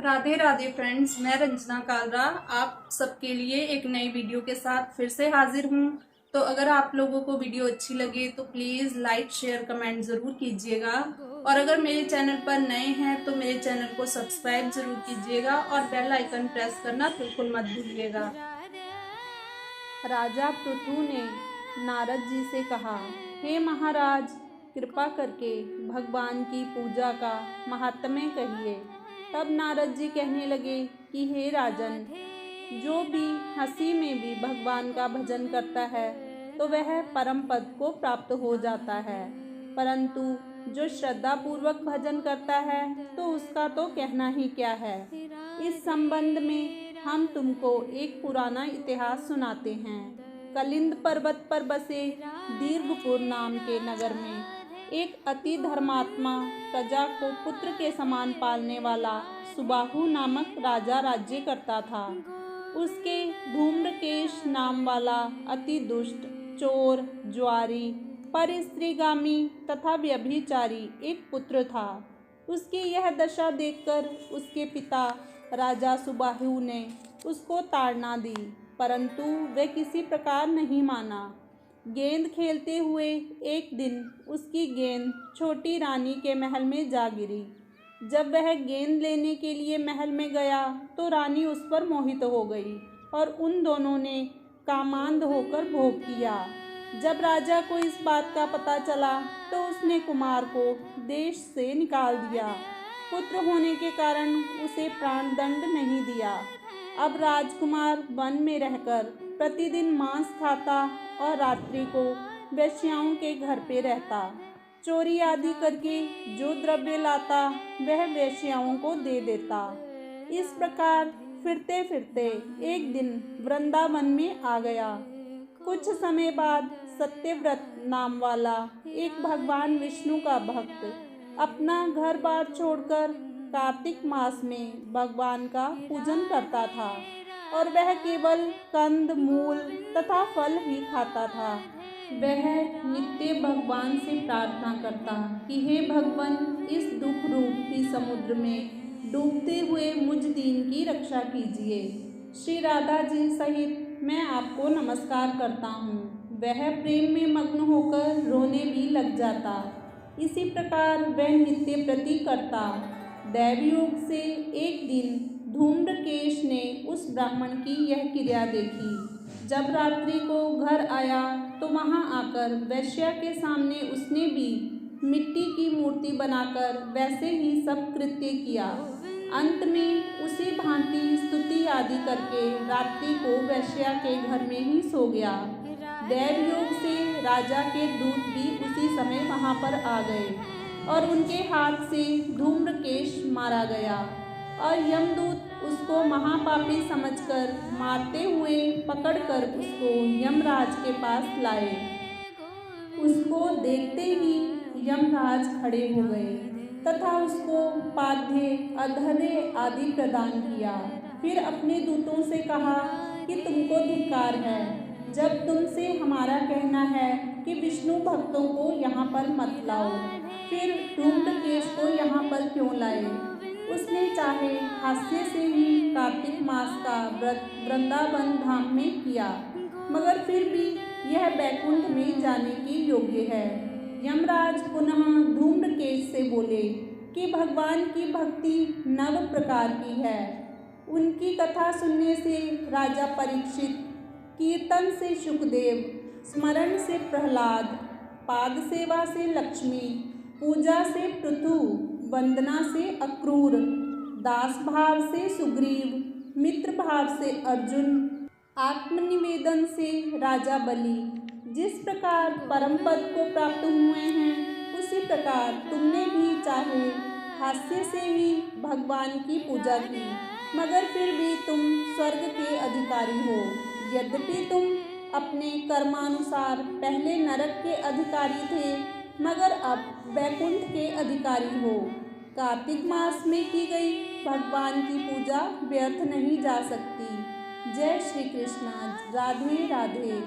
Radhe Radhe friends, मैं रंजना कालरा आप सबके लिए एक नई वीडियो के साथ फिर से हाजिर हूँ। तो अगर आप लोगों को वीडियो अच्छी लगे तो प्लीज़ लाइक शेयर कमेंट ज़रूर कीजिएगा। और अगर मेरे चैनल पर नए हैं तो मेरे चैनल को सब्सक्राइब ज़रूर कीजिएगा और बेल आइकन प्रेस करना बिल्कुल मत भूलिएगा। राजा पृथु ने नारद जी से कहा, हे महाराज, कृपा करके भगवान की पूजा का महात्म्य कहिए। तब नारद जी कहने लगे कि हे राजन, जो भी हंसी में भी भगवान का भजन करता है तो वह परम पद को प्राप्त हो जाता है, परंतु जो श्रद्धा पूर्वक भजन करता है तो उसका तो कहना ही क्या है। इस संबंध में हम तुमको एक पुराना इतिहास सुनाते हैं। कलिंद पर्वत पर बसे दीर्घपुर नाम के नगर में एक अति धर्मात्मा, प्रजा को पुत्र के समान पालने वाला सुबाहु नामक राजा राज्य करता था। उसके धूम्रकेश नाम वाला अति दुष्ट, चोर, ज्वारी, परस्त्रीगामी तथा व्यभिचारी एक पुत्र था। उसकी यह दशा देखकर उसके पिता राजा सुबाहु ने उसको ताड़ना दी, परंतु वह किसी प्रकार नहीं माना। गेंद खेलते हुए एक दिन उसकी गेंद छोटी रानी के महल में जा गिरी। जब वह गेंद लेने के लिए महल में गया तो रानी उस पर मोहित हो गई और उन दोनों ने कामांध होकर भोग किया। जब राजा को इस बात का पता चला तो उसने कुमार को देश से निकाल दिया। पुत्र होने के कारण उसे प्राणदंड नहीं दिया। अब राजकुमार वन में रहकर प्रतिदिन मांस खाता और रात्रि को वेश्याओं के घर पे रहता। चोरी आदि करके जो द्रव्य लाता वह वेश्याओं को दे देता। इस प्रकार फिरते फिरते एक दिन वृंदावन में आ गया। कुछ समय बाद सत्यव्रत नाम वाला एक भगवान विष्णु का भक्त अपना घर बार छोड़कर कार्तिक मास में भगवान का पूजन करता था और वह केवल कंद, मूल तथा फल ही खाता था। वह नित्य भगवान से प्रार्थना करता कि हे भगवान, इस दुख रूप ही समुद्र में डूबते हुए मुझ दीन की रक्षा कीजिए। श्री राधा जी सहित मैं आपको नमस्कार करता हूँ। वह प्रेम में मग्न होकर रोने भी लग जाता। इसी प्रकार वह नित्य प्रति करता। दैवयोग से एक दिन धूम्रकेश ने उस ब्राह्मण की यह क्रिया देखी। जब रात्रि को घर आया तो वहां आकर वैश्या के सामने उसने भी मिट्टी की मूर्ति बनाकर वैसे ही सब कृत्य किया। अंत में उसी भांति स्तुति आदि करके रात्रि को वैश्या के घर में ही सो गया। दैवयोग से राजा के दूत भी उसी समय वहां पर आ गए और उनके हाथ से धूम्रकेश मारा गया और यमदूत उसको महापापी समझकर मारते हुए पकड़कर उसको यमराज के पास लाए। उसको देखते ही यमराज खड़े हो गए तथा उसको पाद्य, अर्घ्य आदि प्रदान किया। फिर अपने दूतों से कहा कि तुमको धिक्कार है, जब तुमसे हमारा कहना है कि विष्णु भक्तों को यहाँ पर मत लाओ, फिर धूम्रकेश को यहाँ पर क्यों लाए। उसने चाहे हास्य से ही कार्तिक मास का व्रत वृंदावन धाम में किया, मगर फिर भी यह बैकुंठ में जाने की योग्य है। यमराज पुनः धूम्रकेश से बोले कि भगवान की भक्ति नव प्रकार की है। उनकी कथा सुनने से राजा परीक्षित, कीर्तन से शुकदेव, स्मरण से प्रहलाद, पाद सेवा से लक्ष्मी, पूजा से पृथु, वंदना से अक्रूर, दास भाव से सुग्रीव, मित्र भाव से अर्जुन, आत्मनिवेदन से राजा बलि जिस प्रकार परम पद को प्राप्त हुए हैं, उसी प्रकार तुमने भी चाहे हास्य से ही भगवान की पूजा की, मगर फिर भी तुम स्वर्ग के अधिकारी हो। यद्यपि तुम अपने कर्मानुसार पहले नरक के अधिकारी थे, मगर अब वैकुंठ के अधिकारी हो। कार्तिक मास में की गई भगवान की पूजा व्यर्थ नहीं जा सकती। जय श्री कृष्ण। राधे राधे।